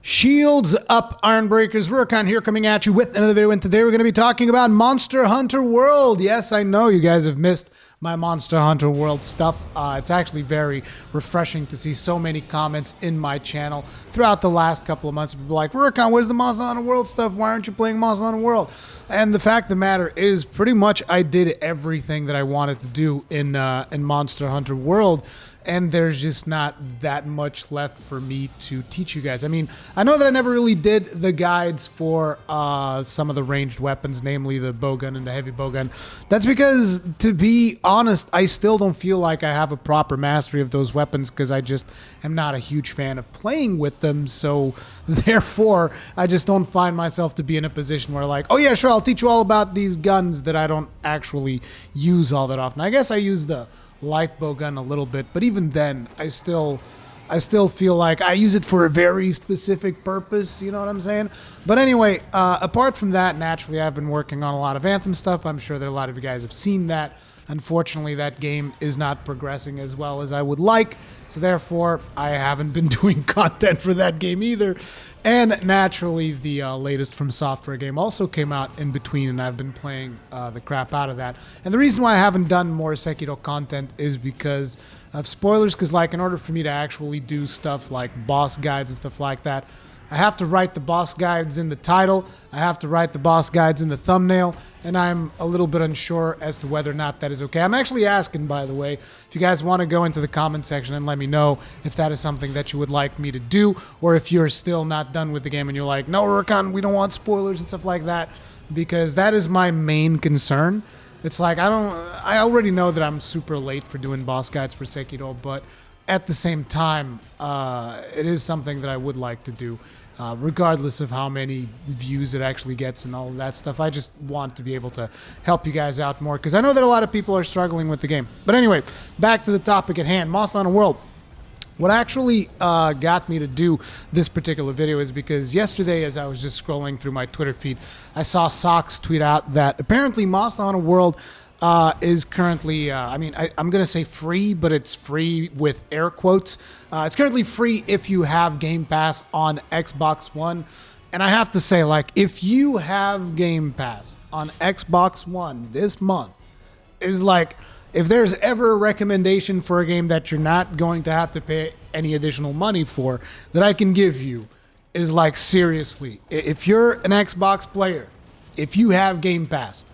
Shields up, Ironbreakers. Rurikhan here coming at you with another video, and today we're going to be talking about Monster Hunter World. Yes, I know you guys have missed my Monster Hunter World stuff. It's actually very refreshing to see so many comments in my channel throughout the last couple of months. People are like, Rurikhan, where's the Monster Hunter World stuff? Why aren't you playing Monster Hunter World? And the fact of the matter is, pretty much I did everything that I wanted to do in Monster Hunter World. And there's just not that much left for me to teach you guys. I mean, I know that I never really did the guides for some of the ranged weapons, namely the bowgun and the heavy bowgun. That's because, to be honest, I still don't feel like I have a proper mastery of those weapons because I just am not a huge fan of playing with them. So, therefore, I just don't find myself to be in a position where like, oh yeah, sure, I'll teach you all about these guns that I don't actually use all that often. I guess I use the light bowgun a little bit, but even then I still feel like I use it for a very specific purpose, you know what I'm saying? But anyway, apart from that, naturally I've been working on a lot of Anthem stuff. I'm sure that a lot of you guys have seen that. Unfortunately, that game is not progressing as well as I would like, so therefore I haven't been doing content for that game either. And naturally, the latest From Software game also came out in between, and I've been playing the crap out of that. And the reason why I haven't done more Sekiro content is because of spoilers, because like in order for me to actually do stuff like boss guides and stuff like that, I have to write the boss guides in the title, I have to write the boss guides in the thumbnail, and I'm a little bit unsure as to whether or not that is okay. I'm actually asking, by the way, if you guys want to go into the comment section and let me know if that is something that you would like me to do, or if you're still not done with the game and you're like, no, Rurikhan, we don't want spoilers and stuff like that, because that is my main concern. It's like, I already know that I'm super late for doing boss guides for Sekiro, but at the same time, it is something that I would like to do, regardless of how many views it actually gets and all of that stuff. I just want to be able to help you guys out more, because I know that a lot of people are struggling with the game. But anyway, back to the topic at hand, Monster Hunter World. What actually got me to do this particular video is because yesterday, as I was just scrolling through my Twitter feed, I saw Socks tweet out that apparently Monster Hunter World is currently, I'm going to say free, but it's free with air quotes. It's currently free if you have Game Pass on Xbox One. And I have to say, like, if you have Game Pass on Xbox One this month, is like, if there's ever a recommendation for a game that you're not going to have to pay any additional money for that I can give you, is like, seriously, if you're an Xbox player, if you have Game Pass,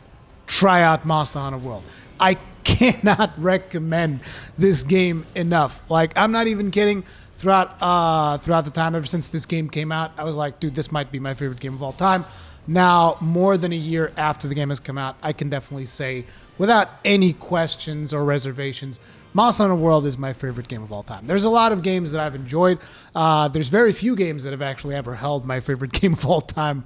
try out Monster Hunter World. I cannot recommend this game enough. Like, I'm not even kidding. Throughout the time, ever since this game came out, I was like, dude, this might be my favorite game of all time. Now, more than a year after the game has come out, I can definitely say, without any questions or reservations, Monster Hunter World is my favorite game of all time. There's a lot of games that I've enjoyed. There's very few games that have actually ever held my favorite game of all time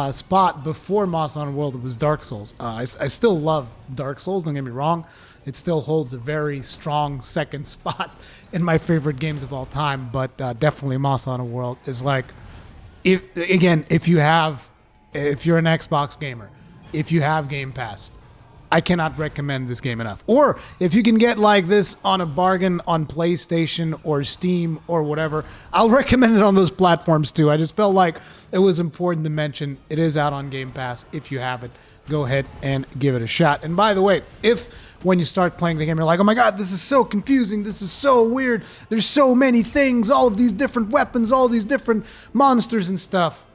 spot. Before Monster Hunter World, it was Dark Souls. I still love Dark Souls, don't get me wrong. It still holds a very strong second spot in my favorite games of all time. But definitely Monster Hunter World is like, if you're an Xbox gamer, if you have Game Pass, I cannot recommend this game enough. Or if you can get like this on a bargain on PlayStation or Steam or whatever, I'll recommend it on those platforms too. I just felt like it was important to mention it is out on Game Pass. If you have it, go ahead and give it a shot. And by the way, if when you start playing the game, you're like, oh my God, this is so confusing. This is so weird. There's so many things, all of these different weapons, all these different monsters and stuff.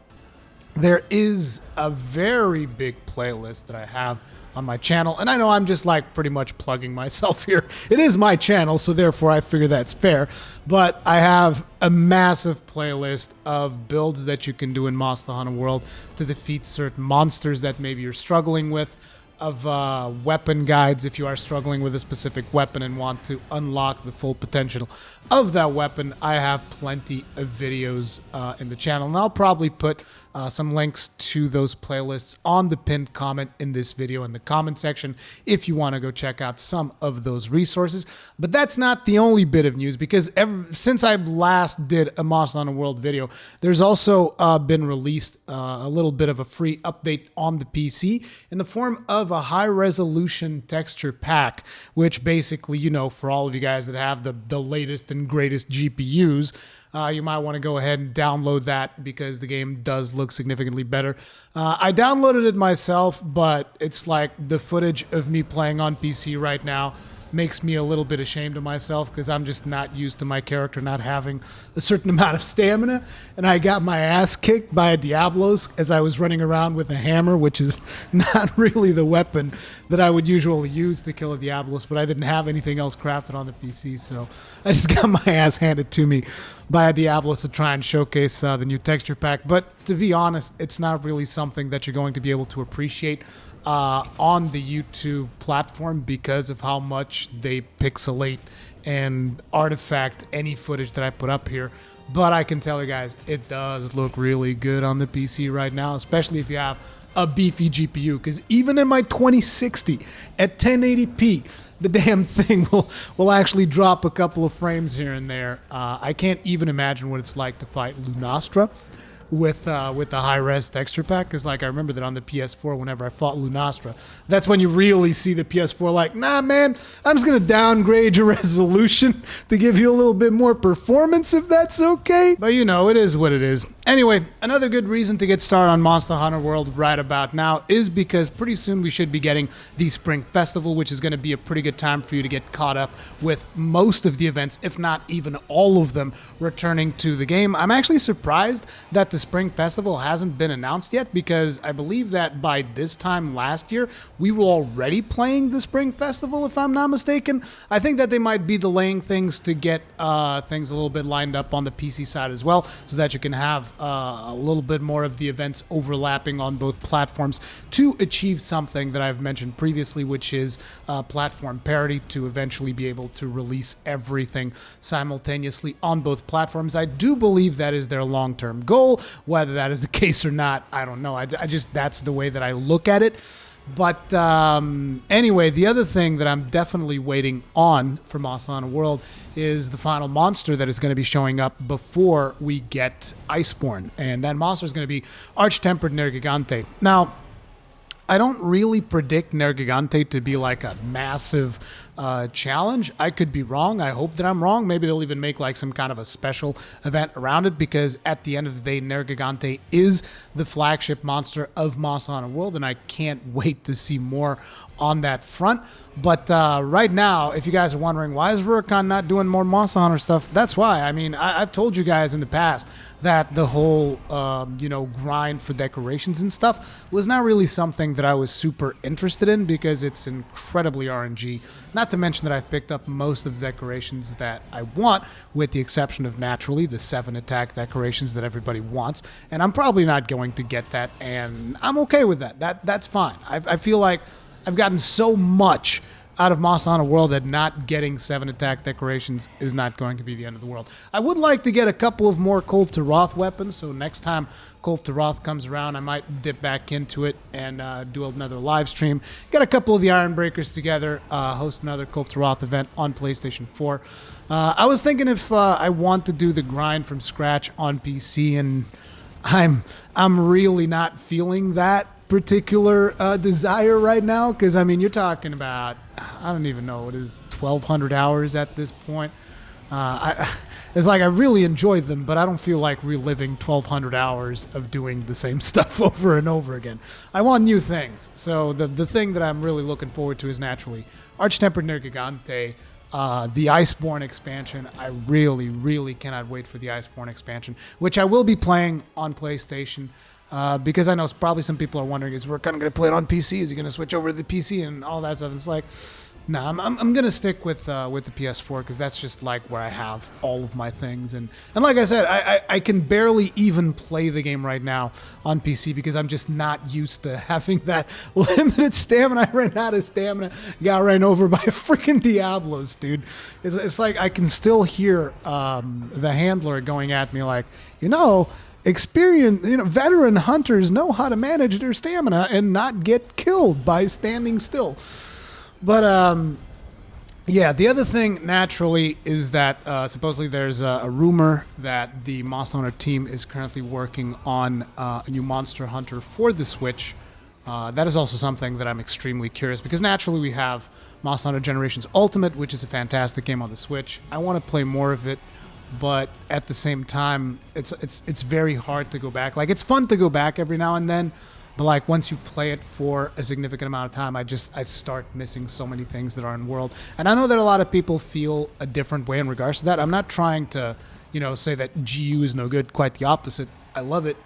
There is a very big playlist that I have on my channel, and I know I'm just like pretty much plugging myself here. It is my channel, so therefore I figure that's fair, but I have a massive playlist of builds that you can do in Monster Hunter World to defeat certain monsters that maybe you're struggling with, of weapon guides if you are struggling with a specific weapon and want to unlock the full potential of that weapon. I have plenty of videos in the channel, and I'll probably put some links to those playlists on the pinned comment in this video in the comment section if you want to go check out some of those resources. But that's not the only bit of news, because since I last did a Monster Hunter World video, there's also been released a little bit of a free update on the PC in the form of a high resolution texture pack, which basically, you know, for all of you guys that have the latest and greatest GPUs, you might want to go ahead and download that because the game does look significantly better. I downloaded it myself, but it's like the footage of me playing on PC right now makes me a little bit ashamed of myself because I'm just not used to my character not having a certain amount of stamina, and I got my ass kicked by a Diablos as I was running around with a hammer, which is not really the weapon that I would usually use to kill a Diablos, but I didn't have anything else crafted on the PC, so I just got my ass handed to me by a Diablos to try and showcase the new texture pack. But to be honest, it's not really something that you're going to be able to appreciate on the YouTube platform because of how much they pixelate and artifact any footage that I put up here. But I can tell you guys, it does look really good on the PC right now, especially if you have a beefy GPU, because even in my 2060 at 1080p, the damn thing will actually drop a couple of frames here and there. I can't even imagine what it's like to fight Lunastra with the high-res texture pack, because like I remember that on the PS4 whenever I fought Lunastra, that's when you really see the PS4 like, nah man, I'm just gonna downgrade your resolution to give you a little bit more performance if that's okay. But you know, it is what it is. Anyway, another good reason to get started on Monster Hunter World right about now is because pretty soon we should be getting the Spring Festival, which is going to be a pretty good time for you to get caught up with most of the events, if not even all of them, returning to the game. I'm actually surprised that the Spring Festival hasn't been announced yet, because I believe that by this time last year, we were already playing the Spring Festival, if I'm not mistaken. I think that they might be delaying things to get things a little bit lined up on the PC side as well, so that you can have a little bit more of the events overlapping on both platforms to achieve something that I've mentioned previously, which is platform parity, to eventually be able to release everything simultaneously on both platforms. I do believe that is their long-term goal. Whether that is the case or not, I don't know. I just, that's the way that I look at it. But anyway, the other thing that I'm definitely waiting on for Monster Hunter World is the final monster that is going to be showing up before we get Iceborne. And that monster is going to be Arch-Tempered Nergigante. Now, I don't really predict Nergigante to be like a massive challenge. I could be wrong. I hope that I'm wrong. Maybe they'll even make like some kind of a special event around it, because at the end of the day, Nergigante is the flagship monster of Monster Hunter World, and I can't wait to see more on that front. But right now, if you guys are wondering, why is Rurikhan not doing more Monster Hunter stuff? That's why. I mean, I've told you guys in the past that the whole, grind for decorations and stuff was not really something that I was super interested in, because it's incredibly RNG. Not to mention that I've picked up most of the decorations that I want, with the exception of, naturally, the 7 attack decorations that everybody wants. And I'm probably not going to get that, and I'm okay with that. That's fine. I feel like I've gotten so much out of Monster Hunter World that not getting 7 attack decorations is not going to be the end of the world. I would like to get a couple of more Kolth to Roth weapons, so next time Kolth to Roth comes around, I might dip back into it and do another live stream. Get a couple of the Iron Breakers together, host another Kolth to Roth event on PlayStation 4. I was thinking if I want to do the grind from scratch on PC, and I'm really not feeling that particular desire right now, because I mean, you're talking about, I don't even know, what is 1,200 hours at this point. It's like I really enjoyed them, but I don't feel like reliving 1,200 hours of doing the same stuff over and over again. I want new things. So the thing that I'm really looking forward to is naturally Arch-Tempered Nergigante, the Iceborne expansion. I really, really cannot wait for the Iceborne expansion, which I will be playing on PlayStation. Because I know probably some people are wondering, is we're kind of going to play it on PC? Is he going to switch over to the PC and all that stuff? It's like, nah, I'm going to stick with the PS4, because that's just like where I have all of my things. And like I said, I can barely even play the game right now on PC, because I'm just not used to having that limited stamina. I ran out of stamina, got ran over by a freaking Diablos, dude. It's like I can still hear the handler going at me like, experienced, veteran hunters know how to manage their stamina and not get killed by standing still. But yeah, the other thing naturally is that supposedly there's a rumor that the Monster Hunter team is currently working on a new Monster Hunter for the Switch. That is also something that I'm extremely curious, because naturally we have Monster Hunter Generations Ultimate, which is a fantastic game on the Switch. I want to play more of it, but at the same time, it's very hard to go back. Like, it's fun to go back every now and then, but like once you play it for a significant amount of time, I start missing so many things that are in World. And I know that a lot of people feel a different way in regards to that. I'm not trying to, say that GU is no good. Quite the opposite. I love it,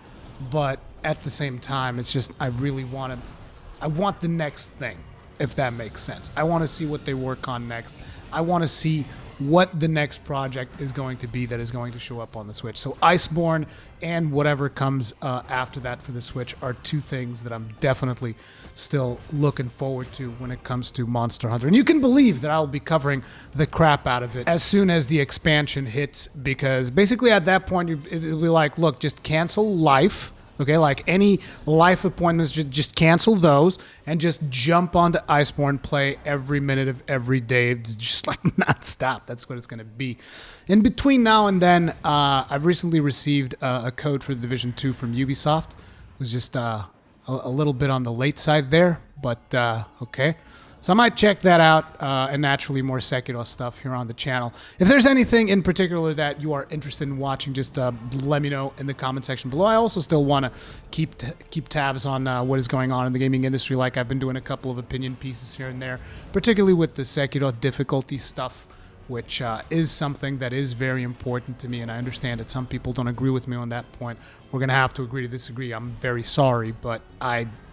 but at the same time, it's just I want the next thing, if that makes sense. I want to see what they work on next. I want to see what the next project is going to be that is going to show up on the Switch. So Iceborne and whatever comes after that for the Switch are two things that I'm definitely still looking forward to when it comes to Monster Hunter. And you can believe that I'll be covering the crap out of it as soon as the expansion hits, because basically at that point it'll be like, look, just cancel life. Okay, like any life appointments, just cancel those and just jump onto Iceborne, play every minute of every day, just like nonstop. That's what it's going to be. In between now and then, I've recently received a code for Division 2 from Ubisoft. It was just a little bit on the late side there, but okay. So I might check that out, and naturally more Sekiro stuff here on the channel. If there's anything in particular that you are interested in watching, just let me know in the comment section below. I also still want to keep tabs on what is going on in the gaming industry. Like, I've been doing a couple of opinion pieces here and there, particularly with the Sekiro difficulty stuff, which is something that is very important to me, and I understand that some people don't agree with me on that point. We're going to have to agree to disagree. I'm very sorry, but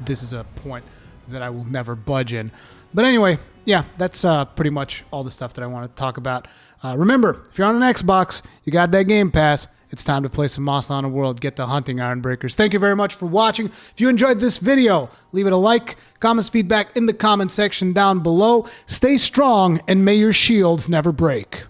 this is a point that I will never budge in. But anyway, yeah, that's pretty much all the stuff that I want to talk about. Remember, if you're on an Xbox, you got that Game Pass, it's time to play some Monster Hunter World. Get the hunting, Ironbreakers. Thank you very much for watching. If you enjoyed this video, leave it a like, comments, feedback in the comment section down below. Stay strong, and may your shields never break.